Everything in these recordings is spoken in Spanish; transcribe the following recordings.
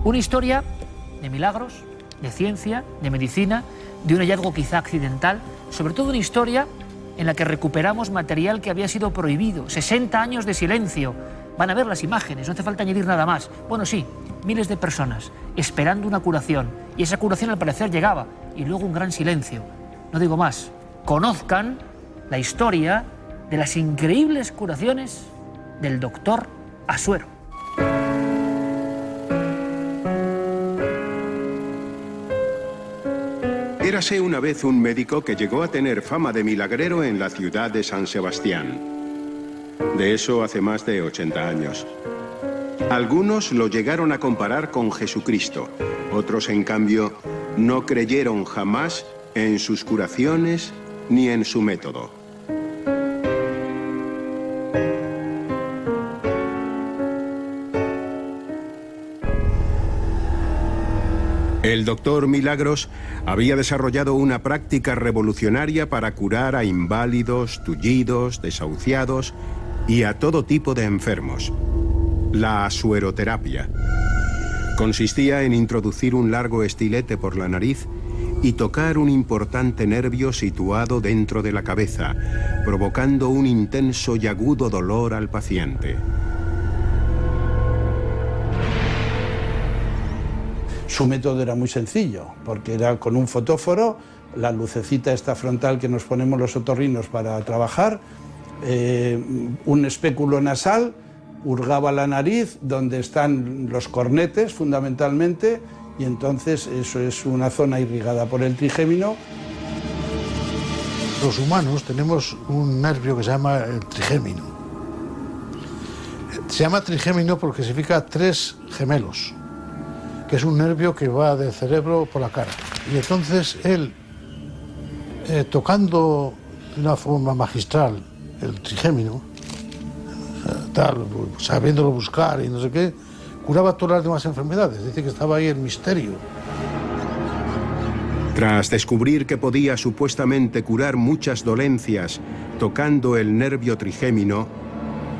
Una historia de milagros, de ciencia, de medicina, de un hallazgo quizá accidental, sobre todo una historia en la que recuperamos material que había sido prohibido, 60 años de silencio. Van a ver las imágenes, no hace falta añadir nada más. Bueno, sí, miles de personas esperando una curación, y esa curación al parecer llegaba, y luego un gran silencio. No digo más, conozcan la historia de las increíbles curaciones del doctor Asuero. Érase una vez un médico que llegó a tener fama de milagrero en la ciudad de San Sebastián. De eso hace más de 80 años. Algunos lo llegaron a comparar con Jesucristo. Otros, en cambio, no creyeron jamás en sus curaciones ni en su método. El doctor Milagros había desarrollado una práctica revolucionaria para curar a inválidos, tullidos, desahuciados y a todo tipo de enfermos. La asueroterapia. Consistía en introducir un largo estilete por la nariz y tocar un importante nervio situado dentro de la cabeza, provocando un intenso y agudo dolor al paciente. Su método era muy sencillo, porque era con un fotóforo, la lucecita esta frontal que nos ponemos los otorrinos para trabajar, un espéculo nasal, hurgaba la nariz, donde están los cornetes fundamentalmente, y entonces eso es una zona irrigada por el trigémino. Los humanos tenemos un nervio que se llama el trigémino. Se llama trigémino porque significa tres gemelos, que es un nervio que va del cerebro por la cara. Y entonces él, tocando de una forma magistral el trigémino, tal, sabiéndolo buscar y no sé qué, curaba todas las demás enfermedades. Dice que estaba ahí el misterio. Tras descubrir que podía supuestamente curar muchas dolencias tocando el nervio trigémino,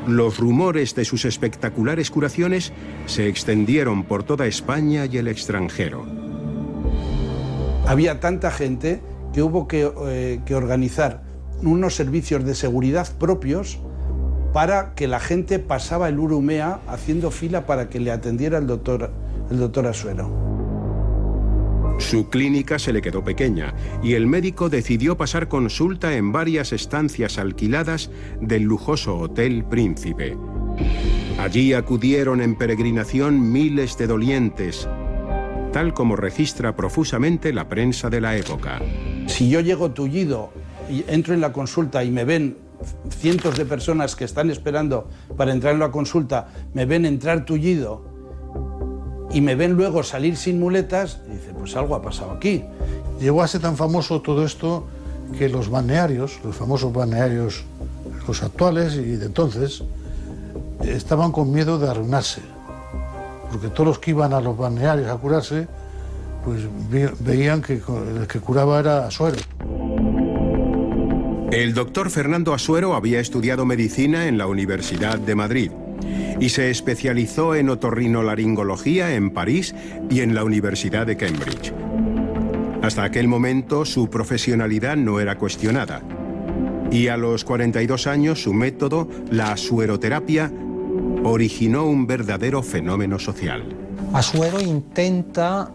los rumores de sus espectaculares curaciones se extendieron por toda España y el extranjero. Había tanta gente que hubo que organizar unos servicios de seguridad propios para que la gente pasaba el Urumea haciendo fila para que le atendiera el doctor Asuero. Su clínica se le quedó pequeña y el médico decidió pasar consulta en varias estancias alquiladas del lujoso Hotel Príncipe. Allí acudieron en peregrinación miles de dolientes, tal como registra profusamente la prensa de la época. Si yo llego tullido y entro en la consulta y me ven cientos de personas que están esperando para entrar en la consulta, me ven entrar tullido y me ven luego salir sin muletas, y dice, pues algo ha pasado aquí. Llegó a ser tan famoso todo esto que los balnearios, los famosos balnearios, los actuales y de entonces, estaban con miedo de arruinarse, porque todos los que iban a los balnearios a curarse, pues veían que el que curaba era Asuero. El doctor Fernando Asuero había estudiado medicina en la Universidad de Madrid y se especializó en otorrinolaringología en París y en la Universidad de Cambridge. Hasta aquel momento su profesionalidad no era cuestionada y a los 42 años su método, la asueroterapia, originó un verdadero fenómeno social. Asuero intenta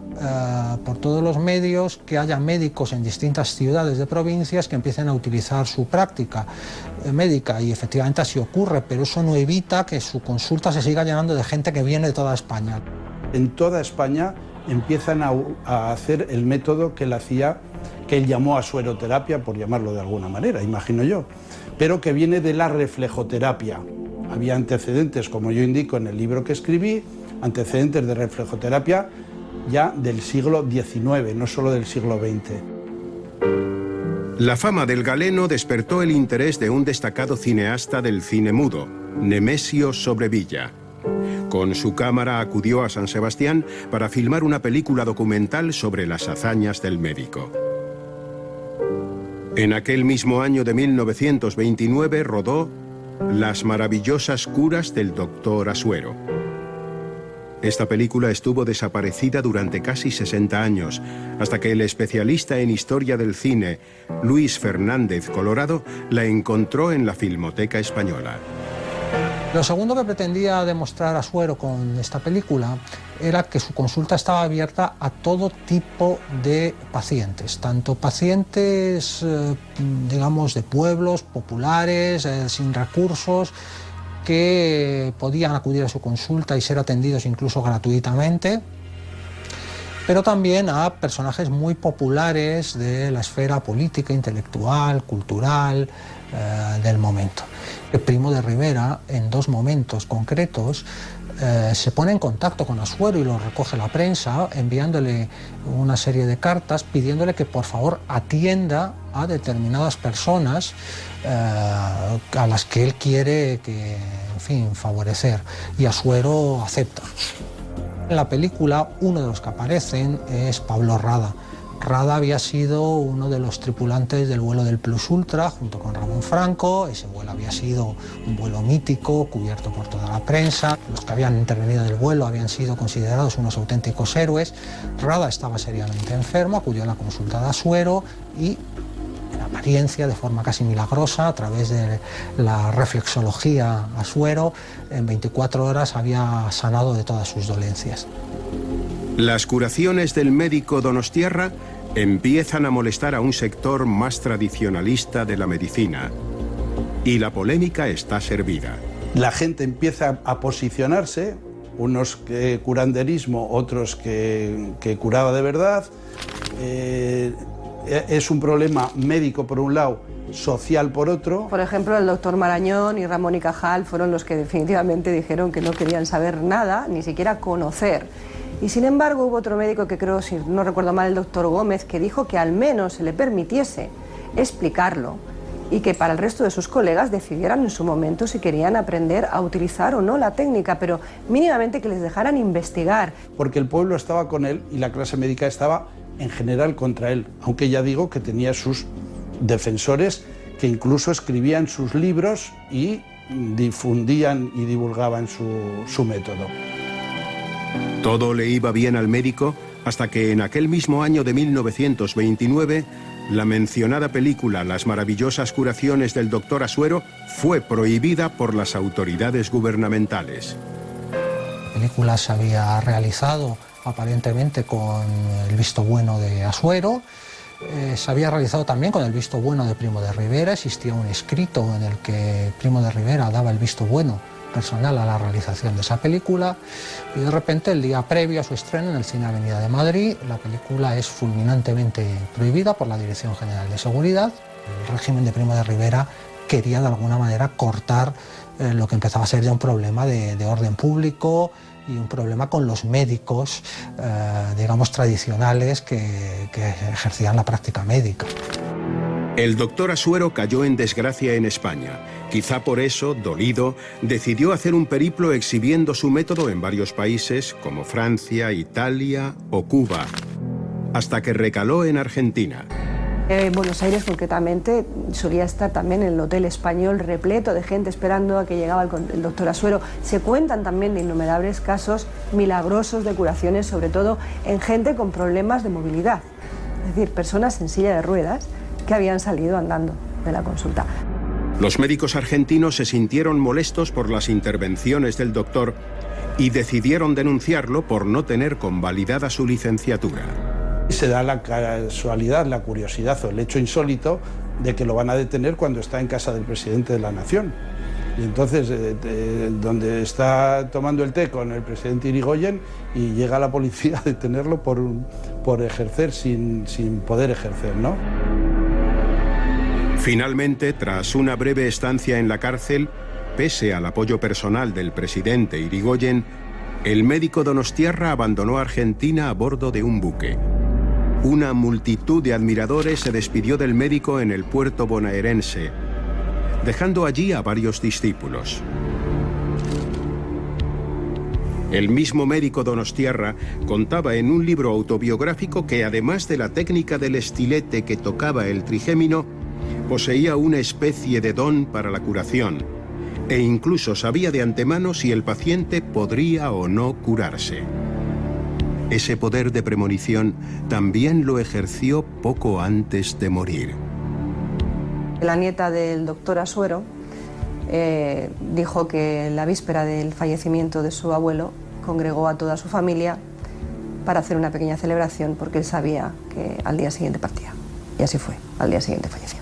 por todos los medios que haya médicos en distintas ciudades de provincias que empiecen a utilizar su práctica médica, y efectivamente así ocurre, pero eso no evita que su consulta se siga llenando de gente que viene de toda España. En toda España empiezan a hacer el método que él hacía, que él llamó asueroterapia, por llamarlo de alguna manera, imagino yo, pero que viene de la reflejoterapia. Había antecedentes, como yo indico en el libro que escribí, antecedentes de reflejoterapia ya del siglo XIX, no solo del siglo XX. La fama del galeno despertó el interés de un destacado cineasta del cine mudo, Nemesio Sobrevilla. Con su cámara acudió a San Sebastián para filmar una película documental sobre las hazañas del médico. En aquel mismo año de 1929 rodó Las maravillosas curas del doctor Asuero. esta película estuvo desaparecida durante casi 60 años, hasta que el especialista en historia del cine, Luis Fernández Colorado, la encontró en la Filmoteca Española. Lo segundo que pretendía demostrar Asuero con esta película era que su consulta estaba abierta a todo tipo de pacientes, tanto pacientes, digamos, de pueblos populares, sin recursos, que podían acudir a su consulta y ser atendidos incluso gratuitamente, pero también a personajes muy populares de la esfera política, intelectual, cultural del momento. Primo de Rivera, en dos momentos concretos, se pone en contacto con Asuero y lo recoge la prensa, enviándole una serie de cartas pidiéndole que por favor atienda a determinadas personas a las que él quiere favorecer, y Asuero acepta. En la película, uno de los que aparecen es Pablo Rada. Rada había sido uno de los tripulantes del vuelo del Plus Ultra junto con Ramón Franco. Ese vuelo había sido un vuelo mítico, cubierto por toda la prensa. Los que habían intervenido en el vuelo habían sido considerados unos auténticos héroes. Rada estaba seriamente enfermo, acudió a la consulta de Asuero y, en apariencia, de forma casi milagrosa, a través de la reflexología Asuero, en 24 horas había sanado de todas sus dolencias. Las curaciones del médico donostiarra empiezan a molestar a un sector más tradicionalista de la medicina. Y la polémica está servida. La gente empieza a posicionarse, unos que curanderismo, otros que curaba de verdad. Es un problema médico por un lado, social por otro. Por ejemplo, el doctor Marañón y Ramón y Cajal fueron los que definitivamente dijeron que no querían saber nada, ni siquiera conocer. Y sin embargo hubo otro médico que creo, si no recuerdo mal, el doctor Gómez, que dijo que al menos se le permitiese explicarlo y que para el resto de sus colegas decidieran en su momento si querían aprender a utilizar o no la técnica, pero mínimamente que les dejaran investigar. Porque el pueblo estaba con él y la clase médica estaba en general contra él, aunque ya digo que tenía sus defensores que incluso escribían sus libros y difundían y divulgaban su método. Todo le iba bien al médico hasta que en aquel mismo año de 1929 la mencionada película Las maravillosas curaciones del doctor Asuero fue prohibida por las autoridades gubernamentales. La película se había realizado aparentemente con el visto bueno de Asuero, se había realizado también con el visto bueno de Primo de Rivera. Existía un escrito en el que Primo de Rivera daba el visto bueno personal a la realización de esa película, y de repente, el día previo a su estreno en el Cine Avenida de Madrid, la película es fulminantemente prohibida por la Dirección General de Seguridad. El régimen de Primo de Rivera quería de alguna manera cortar lo que empezaba a ser ya un problema de orden público y un problema con los médicos, digamos, tradicionales que ejercían la práctica médica. El doctor Asuero cayó en desgracia en España. Quizá por eso, dolido, decidió hacer un periplo exhibiendo su método en varios países como Francia, Italia o Cuba, hasta que recaló en Argentina. Buenos Aires concretamente solía estar también en el Hotel Español repleto de gente esperando a que llegaba el doctor Asuero. Se cuentan también de innumerables casos milagrosos de curaciones, sobre todo en gente con problemas de movilidad, es decir, personas en silla de ruedas que habían salido andando de la consulta. Los médicos argentinos se sintieron molestos por las intervenciones del doctor y decidieron denunciarlo por no tener convalidada su licenciatura. Se da la casualidad, la curiosidad o el hecho insólito de que lo van a detener cuando está en casa del presidente de la Nación. Y entonces, donde está tomando el té con el presidente Irigoyen, y llega la policía a detenerlo por ejercer sin poder ejercer, ¿no? Finalmente, tras una breve estancia en la cárcel, pese al apoyo personal del presidente Irigoyen, el médico donostiarra abandonó Argentina a bordo de un buque. Una multitud de admiradores se despidió del médico en el puerto bonaerense, dejando allí a varios discípulos. El mismo médico donostiarra contaba en un libro autobiográfico que, además de la técnica del estilete que tocaba el trigémino, poseía una especie de don para la curación, e incluso sabía de antemano si el paciente podría o no curarse. Ese poder de premonición también lo ejerció poco antes de morir. La nieta del doctor Asuero dijo que la víspera del fallecimiento de su abuelo congregó a toda su familia para hacer una pequeña celebración porque él sabía que al día siguiente partía. Y así fue, al día siguiente falleció.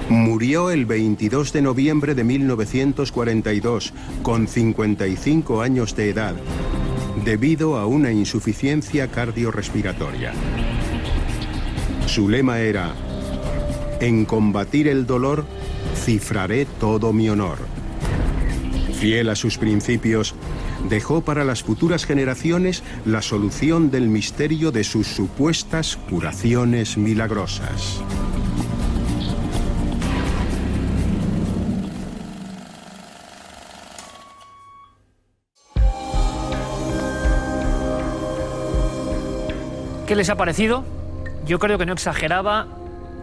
Murió el 22 de noviembre de 1942, con 55 años de edad, debido a una insuficiencia cardiorrespiratoria. Su lema era: en combatir el dolor, cifraré todo mi honor. Fiel a sus principios, dejó para las futuras generaciones la solución del misterio de sus supuestas curaciones milagrosas. ¿Qué les ha parecido? Yo creo que no exageraba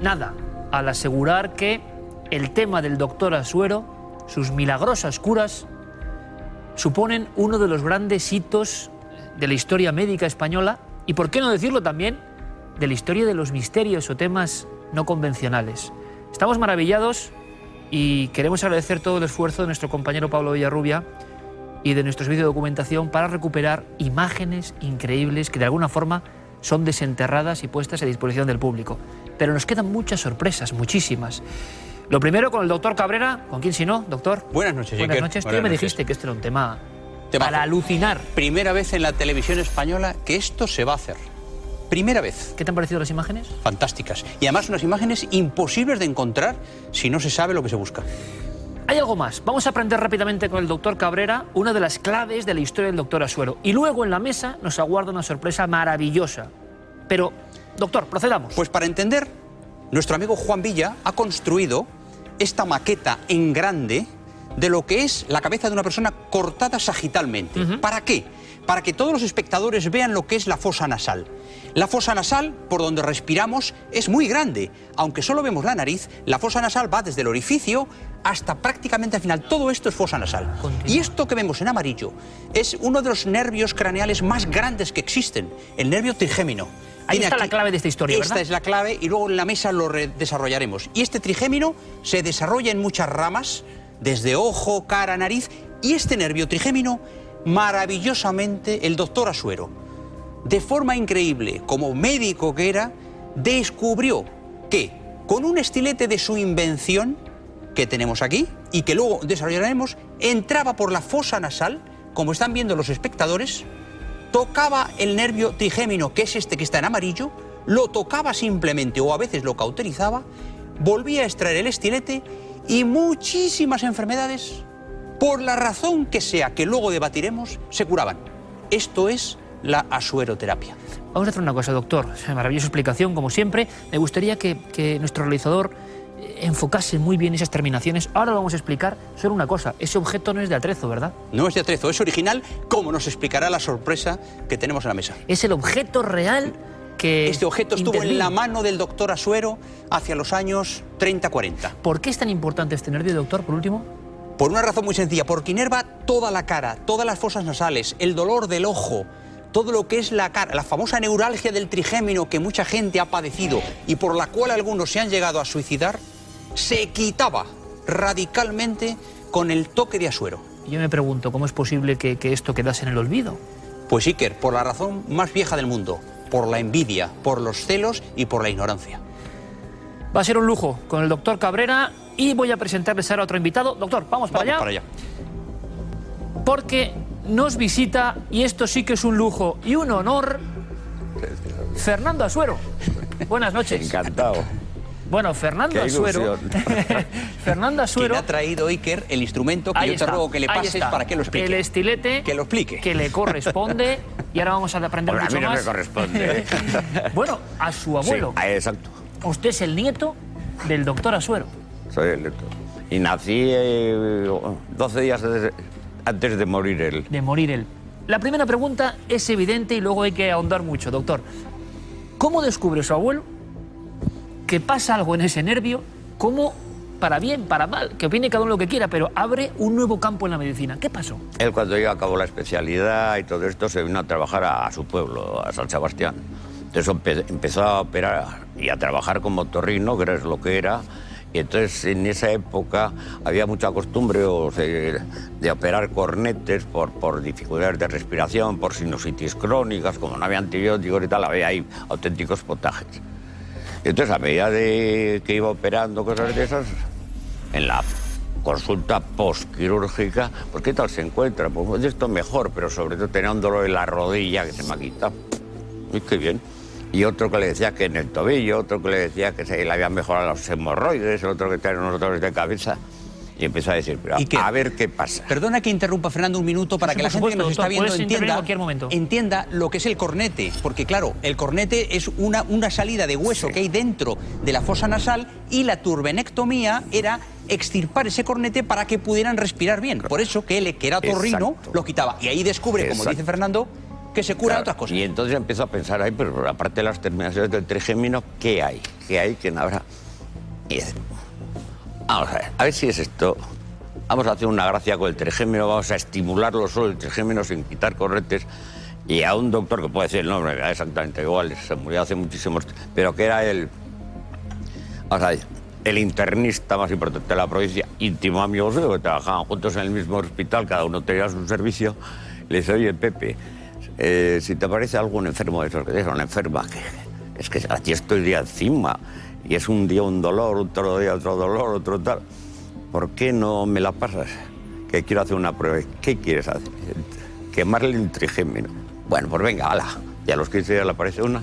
nada al asegurar que el tema del doctor Asuero, sus milagrosas curas, suponen uno de los grandes hitos de la historia médica española y, por qué no decirlo también, de la historia de los misterios o temas no convencionales. Estamos maravillados y queremos agradecer todo el esfuerzo de nuestro compañero Pablo Villarrubia y de nuestro servicio de documentación para recuperar imágenes increíbles que de alguna forma son desenterradas y puestas a disposición del público. Pero nos quedan muchas sorpresas, muchísimas. Lo primero con el doctor Cabrera, ¿con quién si no, doctor? Buenas noches, Buenas noches. Tú me dijiste que este era un tema para alucinar. Primera vez en la televisión española que esto se va a hacer. Primera vez. ¿Qué te han parecido las imágenes? Fantásticas. Y además unas imágenes imposibles de encontrar si no se sabe lo que se busca. Hay algo más. Vamos a aprender rápidamente con el doctor Cabrera una de las claves de la historia del doctor Asuero. Y luego en la mesa nos aguarda una sorpresa maravillosa. Pero, doctor, procedamos. Pues para entender, nuestro amigo Juan Villa ha construido esta maqueta en grande de lo que es la cabeza de una persona cortada sagitalmente. ¿Para qué? Para que todos los espectadores vean lo que es la fosa nasal. La fosa nasal, por donde respiramos, es muy grande. Aunque solo vemos la nariz, la fosa nasal va desde el orificio hasta prácticamente al final. Todo esto es fosa nasal. Y esto que vemos en amarillo es uno de los nervios craneales más grandes que existen, el nervio trigémino. Ahí está la clave de esta historia, ¿verdad? Esta es la clave y luego en la mesa lo desarrollaremos. Y este trigémino se desarrolla en muchas ramas, desde ojo, cara, nariz. Y este nervio trigémino, maravillosamente, el doctor Asuero, de forma increíble, como médico que era, descubrió que con un estilete de su invención, que tenemos aquí y que luego desarrollaremos, entraba por la fosa nasal, como están viendo los espectadores, tocaba el nervio trigémino, que es este que está en amarillo, lo tocaba simplemente o a veces lo cauterizaba, volvía a extraer el estilete y muchísimas enfermedades, por la razón que sea, que luego debatiremos, se curaban. Esto es la asueroterapia. Vamos a hacer una cosa, doctor. Maravillosa explicación, como siempre. Me gustaría que nuestro realizador enfocase muy bien esas terminaciones. Ahora lo vamos a explicar. Solo una cosa, ese objeto no es de atrezo, ¿verdad? No es de atrezo, es original, como nos explicará la sorpresa que tenemos en la mesa. Es el objeto real que... Este objeto estuvo en la mano del doctor Asuero hacia los años 30-40. ¿Por qué es tan importante este nervio, doctor, por último? Por una razón muy sencilla, porque inerva toda la cara, todas las fosas nasales, el dolor del ojo, todo lo que es la cara, la famosa neuralgia del trigémino que mucha gente ha padecido y por la cual algunos se han llegado a suicidar, se quitaba radicalmente con el toque de Asuero. Yo me pregunto, ¿cómo es posible que esto quedase en el olvido? Pues Iker, por la razón más vieja del mundo, por la envidia, por los celos y por la ignorancia. Va a ser un lujo con el doctor Cabrera y voy a presentarles ahora a otro invitado. Doctor, vamos para allá. Porque nos visita, y esto sí que es un lujo y un honor, Fernando Asuero. Buenas noches. Encantado. Bueno, Fernando Asuero. Fernando Asuero. ¿Quién ha traído, Iker, el instrumento que yo te ruego que le pases para que lo explique? El estilete. Que lo explique. Que le corresponde. Y ahora vamos a aprender mucho más. A mí no me corresponde. Bueno, a su abuelo. Sí, exacto. Usted es el nieto del doctor Asuero. Soy el nieto. Y nací 12 días antes de morir él. De morir él. La primera pregunta es evidente y luego hay que ahondar mucho, doctor. ¿Cómo descubre su abuelo que pasa algo en ese nervio? ¿Cómo para bien, para mal, que opine cada uno lo que quiera, pero abre un nuevo campo en la medicina. ¿Qué pasó? Él cuando ya acabó la especialidad y todo esto se vino a trabajar a su pueblo, a San Sebastián. Entonces empezó a operar y a trabajar como otorrino, que era lo que era. Y entonces en esa época había mucha costumbre de operar cornetes por dificultades de respiración, por sinusitis crónicas, como no había antibióticos y tal, había ahí auténticos potajes. Y entonces a medida de que iba operando cosas de esas, en la consulta postquirúrgica, pues ¿qué tal se encuentra? Pues de esto mejor, pero sobre todo tenía un dolor en la rodilla que se me ha quitado. Y qué bien. Y otro que le decía que en el tobillo, otro que le decía que se le habían mejorado los hemorroides, el otro que tenía unos dolores de cabeza. Y empezó a decir, pero a ver qué pasa. Perdona que interrumpa, Fernando, un minuto para que la gente que nos está viendo entienda lo que es el cornete. Porque, claro, el cornete es una salida de hueso que hay dentro de la fosa nasal y la turbenectomía era extirpar ese cornete para que pudieran respirar bien. Por eso que él, que era otorrino, lo quitaba. Y ahí descubre, como dice Fernando, que se curan otras cosas. Y entonces empezó a pensar, ahí, pero aparte de las terminaciones del trigémino, ¿qué hay? ¿Qué hay que no habrá? Y dice, vamos a ver si es esto. Vamos a hacer una gracia con el trigémino, vamos a estimularlo solo el trigémino sin quitar cornetes. Y a un doctor que puede decir el nombre, era exactamente igual, se murió hace muchísimos, pero que era el internista más importante de la provincia, íntimo amigo suyo, que trabajaban juntos en el mismo hospital, cada uno tenía su servicio. Le dice, oye, Pepe, si te parece algún enfermo de esos, que es una enferma, que es que aquí estoy día encima, y es un día un dolor, otro día otro dolor, otro tal, ¿por qué no me la pasas? Que quiero hacer una prueba. ¿Qué quieres hacer? Quemarle el trigémino. Bueno, pues venga, hala. Y a los 15 días le aparece una.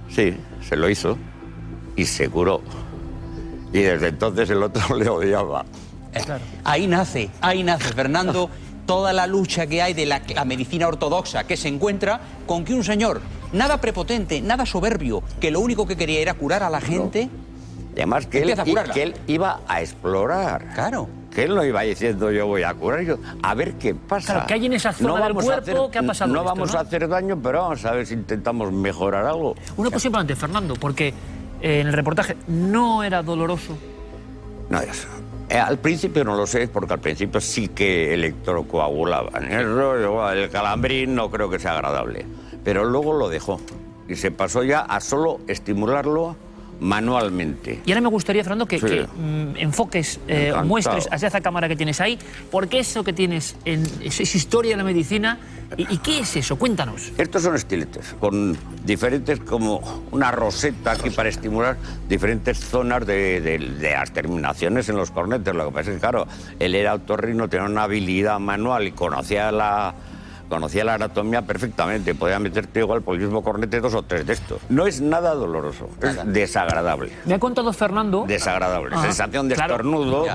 Sí, se lo hizo y se curó. Y desde entonces el otro le odiaba. Claro. Ahí nace, Fernando, toda la lucha que hay de la medicina ortodoxa, que se encuentra con que un señor, nada prepotente, nada soberbio, que lo único que quería era curar a la gente. Y además que él iba a explorar. Claro. Que él no iba diciendo yo voy a curar, a ver qué pasa. Claro, que hay en esa zona del cuerpo, ¿qué ha pasado? No vamos a hacer daño, pero vamos a ver si intentamos mejorar algo. Una cosa importante, Fernando, porque en el reportaje no era doloroso. No, eso. Al principio no lo sé, porque al principio sí que electrocoagulaban. El calambrín no creo que sea agradable. Pero luego lo dejó y se pasó ya a solo estimularlo manualmente. Y ahora me gustaría, Fernando, que enfoques, muestres hacia esa cámara que tienes ahí, porque eso que tienes es historia de la medicina. ¿Y qué es eso? Cuéntanos. Estos son estiletes, con diferentes, como una roseta aquí para estimular diferentes zonas de las terminaciones en los cornetes. Lo que pasa es que, claro, él era otorrino, tenía una habilidad manual y conocía la anatomía perfectamente. Podía meterte igual por el mismo cornete 2 o 3 de estos. No es nada doloroso, es desagradable. Me ha contado Fernando... Desagradable. Sensación de estornudo,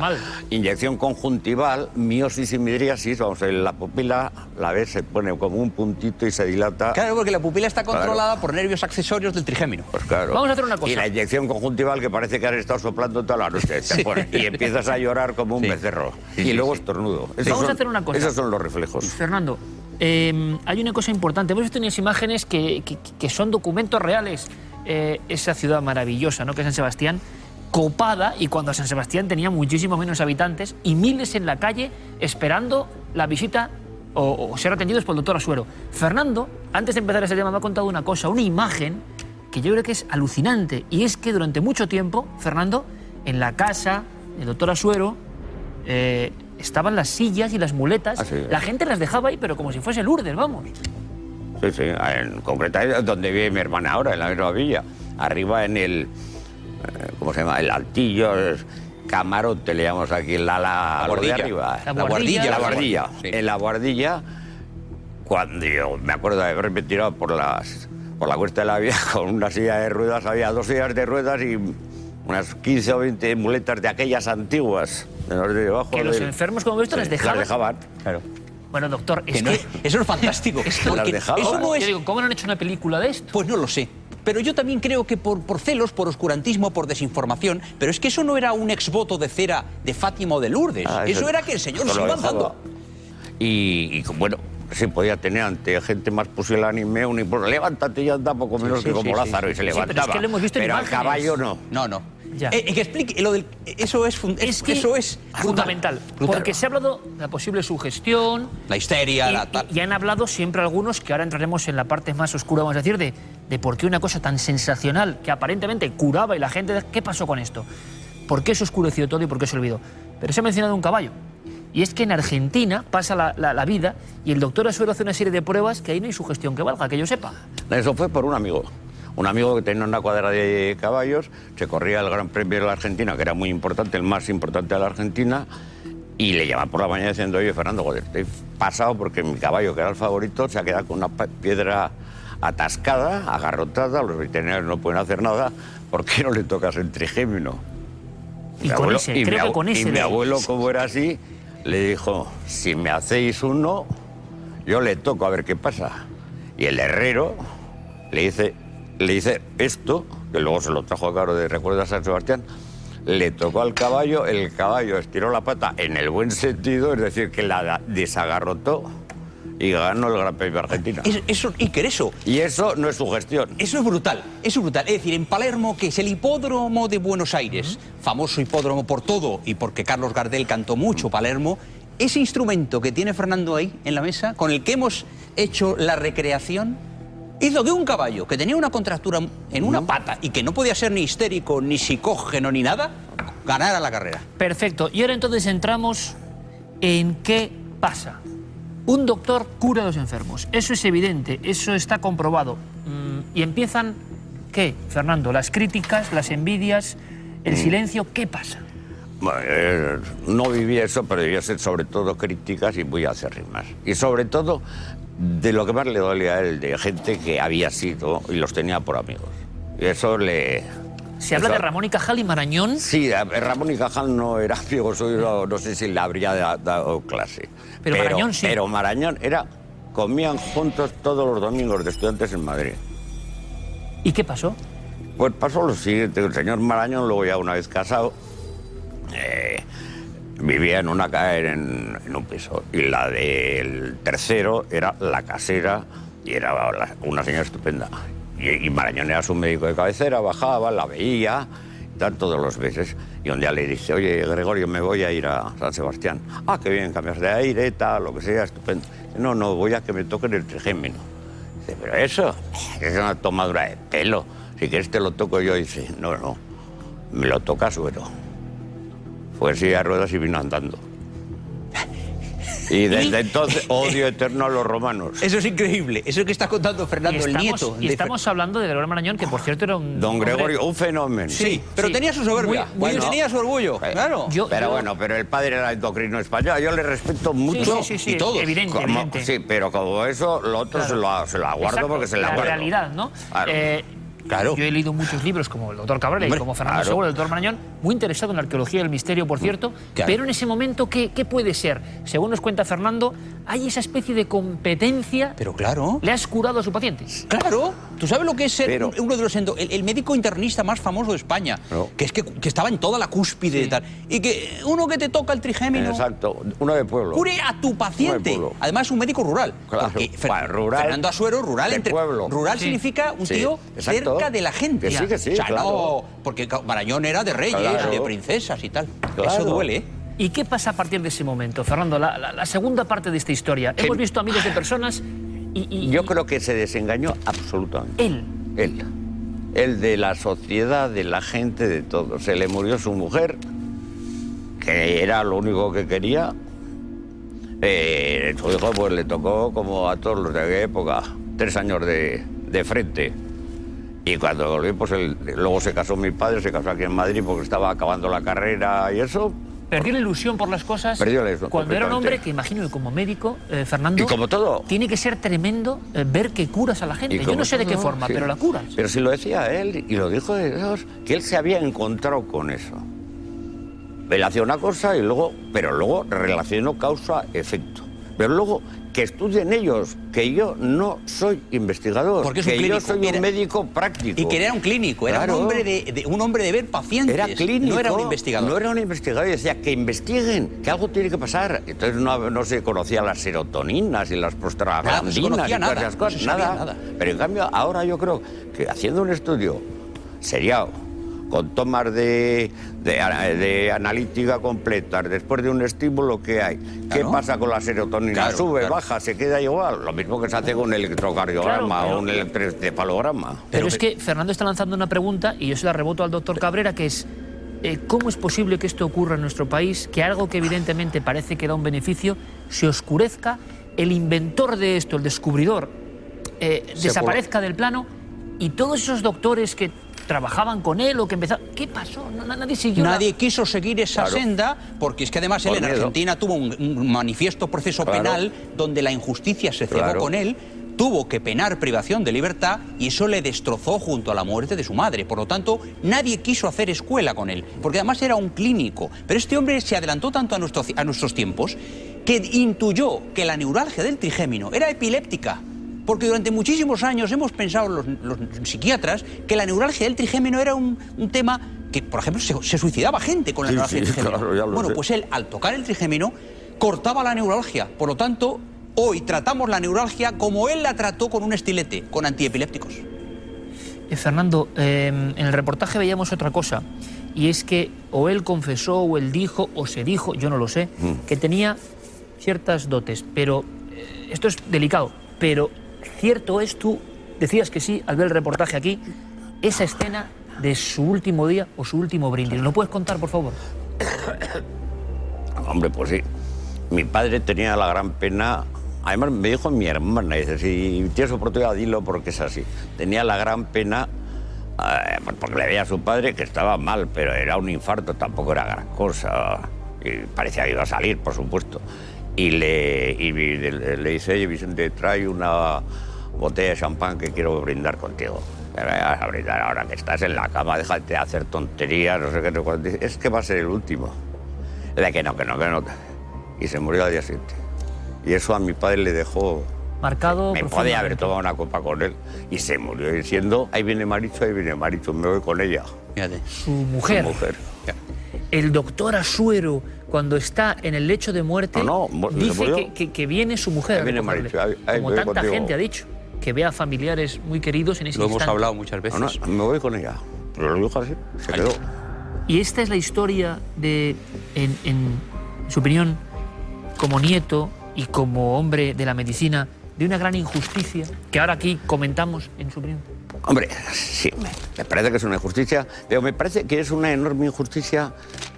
inyección conjuntival, miosis y midriasis. Vamos a ver, la pupila, la ves, se pone como un puntito y se dilata. Claro, porque la pupila está controlada por nervios accesorios del trigémino. Pues claro. Vamos a hacer una cosa. Y la inyección conjuntival, que parece que has estado soplando toda la noche. Te pone, y empiezas a llorar como un becerro. Y luego estornudo. Vamos a hacer una cosa. Esos son los reflejos. Fernando, hay una cosa importante. Hemos visto unas imágenes que son documentos reales. Esa ciudad maravillosa, ¿no?, que es San Sebastián, copada, y cuando San Sebastián tenía muchísimo menos habitantes, y miles en la calle esperando la visita o ser atendidos por el doctor Asuero. Fernando, antes de empezar ese tema, me ha contado una cosa, una imagen que yo creo que es alucinante, y es que durante mucho tiempo, Fernando, en la casa del doctor Asuero, estaban las sillas y las muletas, la gente las dejaba ahí, pero como si fuese Lourdes, vamos. Sí, en concreto es donde vive mi hermana ahora, en la misma villa. Arriba en el, ¿cómo se llama? El altillo, camarote, le llamamos aquí, la guardilla. De arriba. La guardilla. Sí. En la guardilla, cuando yo me acuerdo de haberme tirado por la cuesta de la vía con una silla de ruedas, había 2 sillas de ruedas y unas 15 o 20 muletas de aquellas antiguas. Que los enfermos, como esto, les dejaban. Las dejaban, claro. Bueno, doctor, eso es fantástico. Eso no es... Yo digo, ¿cómo no han hecho una película de esto? Pues no lo sé. Pero yo también creo que por celos, por oscurantismo, por desinformación, pero es que eso no era un exvoto de cera de Fátima o de Lourdes. Eso era que el Señor se iba dando. Y bueno, se podía tener ante gente más pusilánime un impulso. Levántate y anda poco menos que como Lázaro, y se levantaba. Pero es que lo hemos visto en al caballo no. No. Ya. Que explique lo del... Eso es fundamental. Porque se ha hablado de la posible sugestión... La histeria, y han hablado siempre algunos, que ahora entraremos en la parte más oscura, vamos a decir, de por qué una cosa tan sensacional, que aparentemente curaba y la gente... ¿Qué pasó con esto? ¿Por qué se oscureció todo y por qué se olvidó? Pero se ha mencionado un caballo. Y es que en Argentina pasa la vida y el doctor Asuero hace una serie de pruebas que ahí no hay sugestión que valga, que yo sepa. Eso fue por un amigo. Un amigo que tenía una cuadra de caballos, se corría el Gran Premio de la Argentina, que era muy importante, el más importante de la Argentina, y le llama por la mañana diciendo: oye, Fernando, joder, estoy pasado porque mi caballo, que era el favorito, se ha quedado con una piedra atascada, agarrotada, los veterinarios no pueden hacer nada, ¿por qué no le tocas el trigémino? Y con ese, creo que con ese... Y mi abuelo, como era así, le dijo: si me hacéis uno, yo le toco a ver qué pasa. Y el herrero le dice esto, que luego se lo trajo a caro de recuerdo a San Sebastián, le tocó al caballo, el caballo estiró la pata en el buen sentido, es decir, que la desagarrotó y ganó el Gran Premio de Argentina. Y eso no es sugestión. Eso es brutal, eso es brutal. Es decir, en Palermo, que es el hipódromo de Buenos Aires, famoso hipódromo por todo y porque Carlos Gardel cantó mucho Palermo, ese instrumento que tiene Fernando ahí en la mesa, con el que hemos hecho la recreación, hizo que un caballo que tenía una contractura en una pata y que no podía ser ni histérico, ni psicógeno, ni nada, ganara la carrera. Perfecto. Y ahora entonces entramos en qué pasa. Un doctor cura a los enfermos. Eso es evidente, eso está comprobado. Y empiezan, ¿qué, Fernando? Las críticas, las envidias, el silencio. ¿Qué pasa? Bueno, no viví eso, pero debía ser sobre todo críticas y muy acérrimas. Y sobre todo, de lo que más le dolía a él, de gente que había sido y los tenía por amigos. Y eso le... ¿Se habla de Ramón y Cajal y Marañón? Sí, Ramón y Cajal no era amigo suyo, no sé si le habría dado clase. Pero Marañón sí. Pero Marañón comían juntos todos los domingos de estudiantes en Madrid. ¿Y qué pasó? Pues pasó lo siguiente: el señor Marañón, luego ya una vez casado, vivía en un piso, y la del tercero era la casera y era una señora estupenda. Y Marañón era su médico de cabecera, bajaba, la veía, todos los meses. Y un día le dice: oye, Gregorio, me voy a ir a San Sebastián. Ah, qué bien, cambias de aire, tal, lo que sea, estupendo. No, voy a que me toquen el trigémino. Dice: pero eso es una tomadura de pelo. Si quieres te lo toco yo. Dice: no, me lo toca Suero. Fue en silla de ruedas y vino andando. Y desde entonces, odio eterno a los romanos. Eso es increíble. Eso que está contando Fernando, el nieto. Y estamos hablando de Gregorio Marañón, que por cierto era un... Don Gregorio, un fenómeno. Sí, pero tenía su soberbia. Tenía su orgullo, claro. Pero el padre era endocrino español. Yo le respeto mucho. Sí, y todos. Evidente. Sí, pero como eso, lo otro se lo aguardo porque se lo aguardo. La realidad, ¿no? Claro. Yo he leído muchos libros, como el doctor Cabrera y como Fernando Segura, el doctor Marañón, muy interesado en la arqueología del misterio, por cierto, pero en ese momento, ¿qué puede ser? Según nos cuenta Fernando, hay esa especie de competencia. Pero claro. ¿Le has curado a su paciente? Claro. ¿Tú sabes lo que es ser uno de los el médico internista más famoso de España? Que es que estaba en toda la cúspide y tal. Y que uno que te toca el trigémino... Exacto, uno de pueblo. Cure a tu paciente. Además, un médico rural. Claro. Rural. Fernando Asuero, rural entre pueblo. Rural significa un tío cerca de la gente. Que sí, o sea, claro. No, porque Marañón era de reyes, de princesas y tal. Claro. Eso duele, ¿eh? ¿Y qué pasa a partir de ese momento, Fernando? La segunda parte de esta historia. Hemos visto a miles de personas y... Yo creo que se desengañó absolutamente. Él. Él de la sociedad, de la gente, de todo. Se le murió su mujer, que era lo único que quería. Su hijo pues le tocó, como a todos los de aquella época, 3 años de frente. Y cuando volví, pues luego se casó mi padre, se casó aquí en Madrid porque estaba acabando la carrera y eso. Perdió la ilusión por las cosas. Perdió la ilusión. Cuando era un hombre que, imagino que como médico, Fernando... Y como todo. Tiene que ser tremendo ver que curas a la gente. Yo no sé de qué forma, pero la curas. Pero si lo decía él, y lo dijo de Dios, que él se había encontrado con eso. Él hacía una cosa pero luego relacionó causa-efecto. Pero luego que estudien ellos, que yo no soy investigador, porque es que un clínico, yo soy un médico práctico. Y que era un clínico, era un hombre de ver pacientes. Era clínico, no era un investigador. No era un investigador, y decía que investiguen, que algo tiene que pasar. Entonces no se conocía las serotoninas y las prostaglandinas y todas esas cosas, nada. Pero en cambio ahora yo creo que haciendo un estudio seriado, con tomas de analítica completas, después de un estímulo, ¿qué hay? ¿Qué pasa con la serotonina? Claro, ¿Sube, claro. baja, se queda igual? Lo mismo que se hace con un electrocardiograma Claro, pero- o un electroencefalograma. Pero es que Fernando está lanzando una pregunta y yo se la reboto al doctor Cabrera, que es ¿cómo es posible que esto ocurra en nuestro país, que algo que evidentemente parece que da un beneficio se oscurezca, el inventor de esto, el descubridor, desaparezca del plano y todos esos doctores que trabajaban con él o que empezaron... ¿Qué pasó? Nadie siguió Nadie quiso seguir esa Claro. senda, porque es que además él Por en miedo. Argentina tuvo un manifiesto proceso Claro. penal donde la injusticia se cebó Claro. con él, tuvo que penar privación de libertad y eso le destrozó junto a la muerte de su madre. Por lo tanto, nadie quiso hacer escuela con él, porque además era un clínico. Pero este hombre se adelantó tanto a nuestros tiempos que intuyó que la neuralgia del trigémino era epiléptica. Porque durante muchísimos años hemos pensado los psiquiatras que la neuralgia del trigémino era un tema que, por ejemplo, se suicidaba gente con la Sí, neuralgia del sí, trigémino. claro, ya lo Bueno, sé. pues él, al tocar el trigémino, cortaba la neuralgia. Por lo tanto, hoy tratamos la neuralgia como él la trató con un estilete, con antiepilépticos. Fernando, en el reportaje veíamos otra cosa, y es que o él confesó, o él dijo, o se dijo, yo no lo sé, que tenía ciertas dotes, pero esto es delicado, pero cierto es, tú decías que sí al ver el reportaje aquí, esa escena de su último día o su último brindis. ¿Lo puedes contar, por favor? Hombre, pues sí. Mi padre tenía la gran pena, además me dijo mi hermana, dice, si tienes oportunidad dilo porque es así. Tenía la gran pena, porque le veía a su padre que estaba mal, pero era un infarto, tampoco era gran cosa. Y parecía que iba a salir, por supuesto. Y le dice, oye, Vicente, trae una botella de champán que quiero brindar contigo. Me vas a brindar ahora que estás en la cama, déjate de hacer tonterías, no sé qué, no sé cuánto. Dice, es que va a ser el último. De que no. Y se murió al día siguiente. Y eso a mi padre le dejó... Marcado Me podía haber tomado una copa con él. Y se murió diciendo, ahí viene Maricho, me voy con ella. Fíjate. Su mujer. Su mujer. El doctor Asuero, cuando está en el lecho de muerte, No, se dice murió. que viene su mujer. Ahí viene a recogerle. Maricho, ahí Como voy tanta contigo. gente ha dicho, que ve a familiares muy queridos en ese Lo hemos instante. hablado muchas veces. No, me voy con ella. Pero lo dijo así, se Ahí. quedó. Y esta es la historia de, en su opinión, como nieto y como hombre de la medicina, de una gran injusticia que ahora aquí comentamos, en su opinión. Hombre, sí, me parece que es una injusticia, pero me parece que es una enorme injusticia,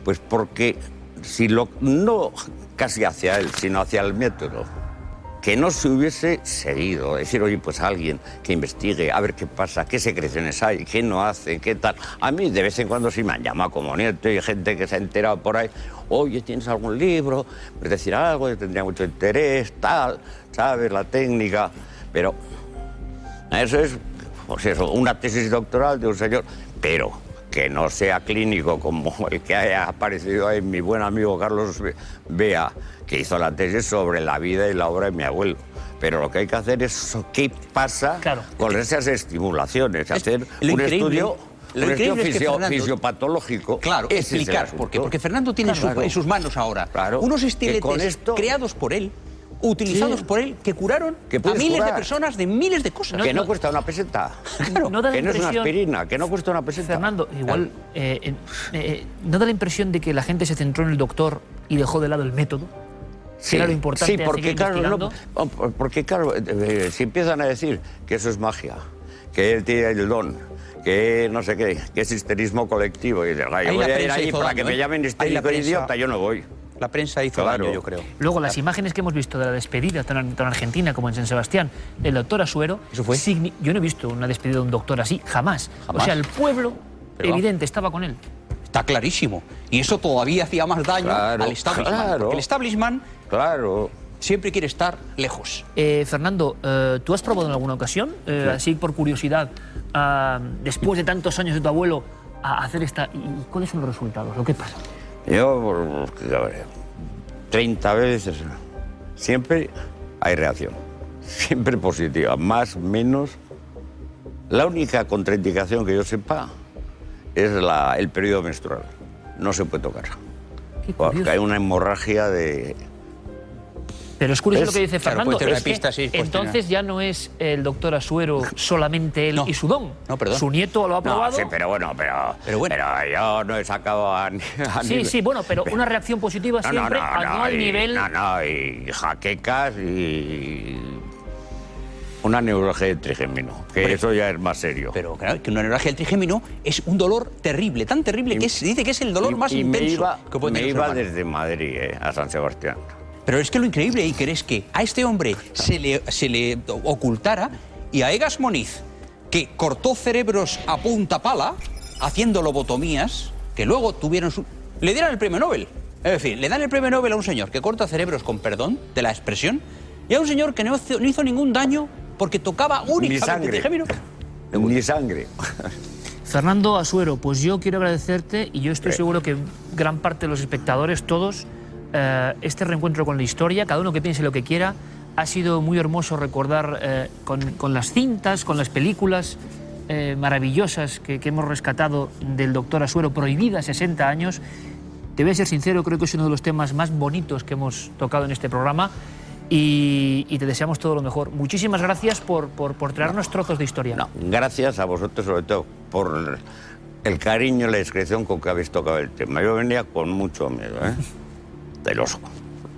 pues porque si no casi hacia él, sino hacia el método, que no se hubiese seguido, decir, oye, pues alguien que investigue, a ver qué pasa, qué secreciones hay, qué no hace, qué tal. A mí de vez en cuando sí me han llamado como nieto y gente que se ha enterado por ahí, oye, ¿tienes algún libro? Es decir, algo, yo tendría mucho interés, tal, ¿sabes? La técnica, pero eso es, pues eso, una tesis doctoral de un señor, pero que no sea clínico como el que haya aparecido ahí, mi buen amigo Carlos Bea, que hizo la tesis sobre la vida y la obra de mi abuelo. Pero lo que hay que hacer es qué pasa Claro. con esas estimulaciones, hacer lo un increíble- estudio, lo un increíble estudio es que Fernando- fisiopatológico. Claro, Ese es el explicar asunto. por qué. Porque Fernando tiene Claro. en sus manos ahora Claro. unos Que estiletes con esto- creados por él, utilizados Sí. por él, que curaron Que a puedes miles de curar. personas de miles de cosas. Que no cuesta una peseta. No da la Que no es una impresión- aspirina, que no cuesta una peseta. Fernando, igual, ¿no da la impresión de que la gente se centró en el doctor y dejó de lado el método? Sí, era lo importante sí, a porque seguir claro, investigando. porque claro, si empiezan a decir que eso es magia, que él tiene el don, que no sé qué, que es histerismo colectivo, y dices, yo Ahí voy la a ir prensa ahí hizo para daño, que me ¿eh? llamen Ahí la histérico e prensa- idiota, yo no voy. La prensa hizo Claro. daño, yo creo. Luego, las imágenes que hemos visto de la despedida, tanto en Argentina como en San Sebastián, del doctor Asuero, ¿Eso fue? yo no he visto una despedida de un doctor así, jamás. Jamás. O sea, el pueblo, Pero evidente, estaba con él. Está clarísimo. Y eso todavía hacía más daño Claro, al establishment. claro. Porque el establishment Claro. siempre quiere estar lejos. Fernando, ¿tú has probado en alguna ocasión, así por curiosidad, después de tantos años de tu abuelo, a hacer esta... ¿Y cuáles son los resultados? ¿Lo que pasa? Yo, a ver, 30 veces, siempre hay reacción. Siempre positiva, más, menos. La única contraindicación que yo sepa es el periodo menstrual. No se puede tocar. Qué Porque curioso. hay una hemorragia Pero es curioso lo que dice Claro, Fernando, puede tener es una pista, que sí, puede entonces tener. ya no es el doctor Asuero solamente él No. y su don. No, perdón. Su nieto lo ha No, aprobado. sí, pero bueno, Pero bueno. yo no he sacado a Sí, sí, bueno, pero una reacción positiva siempre, no al nivel... y jaquecas y una neuralgia del trigémino, que eso ya es más serio. Pero claro, que una neuralgia del trigémino es un dolor terrible, tan terrible que se dice que es el dolor más intenso que puede me tener el iba ser humano. desde Madrid a San Sebastián. Pero es que lo increíble, Iker, es que a este hombre se le ocultara, y a Egas Moniz, que cortó cerebros a punta pala, haciendo lobotomías, que luego tuvieron le dieran el premio Nobel. Es decir, le dan el premio Nobel a un señor que corta cerebros con perdón de la expresión, y a un señor que no hizo ningún daño porque tocaba únicamente el trigémino. Ni sangre. Fernando Asuero, pues yo quiero agradecerte y yo estoy seguro que gran parte de los espectadores, todos, este reencuentro con la historia, cada uno que piense lo que quiera, ha sido muy hermoso recordar con las cintas, con las películas maravillosas que hemos rescatado del doctor Asuero, prohibida 60 años. Te voy a ser sincero, creo que es uno de los temas más bonitos que hemos tocado en este programa y te deseamos todo lo mejor. Muchísimas gracias por traernos trozos de historia. No, gracias a vosotros sobre todo por el cariño y la discreción con que habéis tocado el tema. Yo venía con mucho miedo, ¿eh?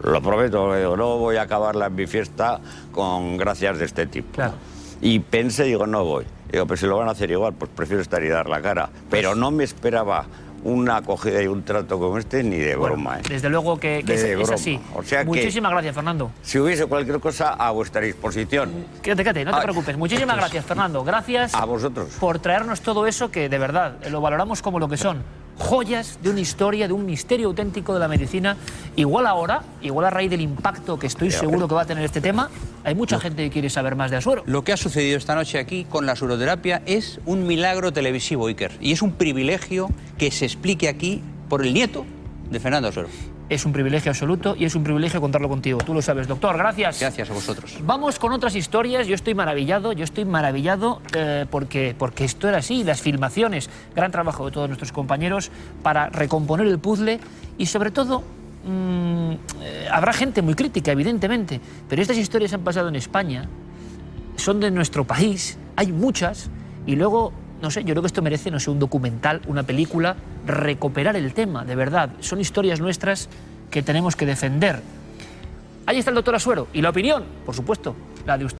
Lo prometo, digo, no voy a acabarla en mi fiesta con gracias de este tipo. Claro. Y pensé, digo, no voy. Digo, pues si lo van a hacer igual, pues prefiero estar y dar la cara. Pero no me esperaba una acogida y un trato como este ni de broma. Bueno, desde luego que De es broma. así. O sea que- Muchísimas gracias, Fernando. Si hubiese cualquier cosa, a vuestra disposición. Quédate, no te Ay. preocupes. Muchísimas gracias, Fernando. Gracias A vosotros. por traernos todo eso que de verdad lo valoramos como lo que son. Joyas de una historia, de un misterio auténtico de la medicina. Igual ahora, igual a raíz del impacto que estoy seguro que va a tener este tema, hay mucha gente que quiere saber más de Asuero. Lo que ha sucedido esta noche aquí con la suroterapia es un milagro televisivo, Iker. Y es un privilegio que se explique aquí por el nieto de Fernando Asuero. Es un privilegio absoluto y es un privilegio contarlo contigo. Tú lo sabes, doctor. Gracias. Gracias a vosotros. Vamos con otras historias. Yo estoy maravillado porque esto era así. Las filmaciones, gran trabajo de todos nuestros compañeros para recomponer el puzzle y sobre todo habrá gente muy crítica, evidentemente, pero estas historias han pasado en España, son de nuestro país, hay muchas y luego, no sé, yo creo que esto merece, no sé, un documental, una película, recuperar el tema, de verdad. Son historias nuestras que tenemos que defender. Ahí está el doctor Asuero y la opinión, por supuesto, la de usted.